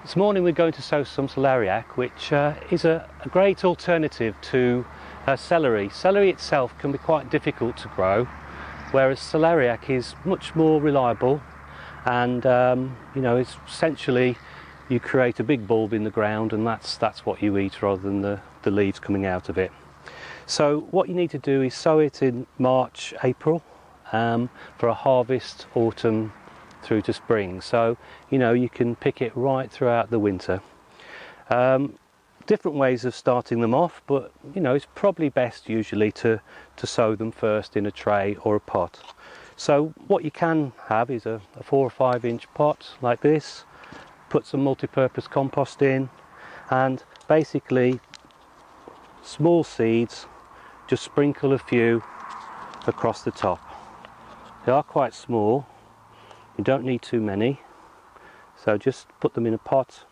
This morning we're going to sow some celeriac, which is a great alternative to celery. Celery itself can be quite difficult to grow, whereas celeriac is much more reliable, and you know, it's essentially you create a big bulb in the ground, and that's what you eat rather than the leaves coming out of it. So what you need to do is sow it in March, April for a harvest autumn through to spring. So you know, you can pick it right throughout the winter. Different ways of starting them off, but you know, it's probably best usually to sow them first in a tray or a pot. So what you can have is a 4 or 5 inch pot like this, put some multi-purpose compost in, and basically small seeds, just sprinkle a few across the top. They are quite small, you don't need too many, so just put them in a pot,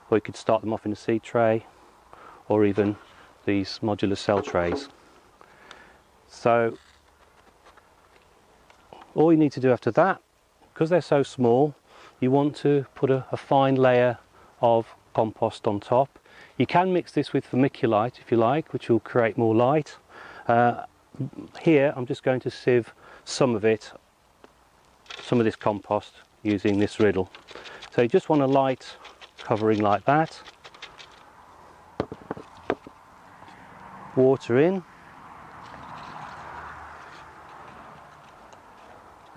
or you could start them off in a seed tray, or even these modular cell trays. So all you need to do after that, because they're so small, you want to put a fine layer of compost on top. You can mix this with vermiculite if you like, which will create more light. Here I'm just going to sieve some of this compost using this riddle. So you just want a light covering like that. Water in.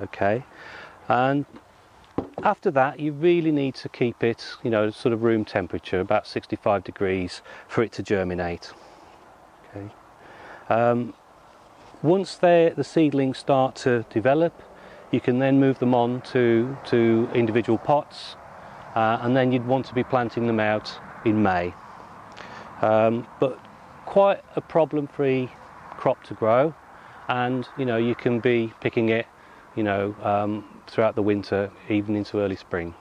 Okay, and after that you really need to keep it, you know, sort of room temperature, about 65 degrees, for it to germinate. Okay. Once the seedlings start to develop, you can then move them on to individual pots, and then you'd want to be planting them out in May. But quite a problem-free crop to grow, and you know, you can be picking it, you know, throughout the winter, even into early spring.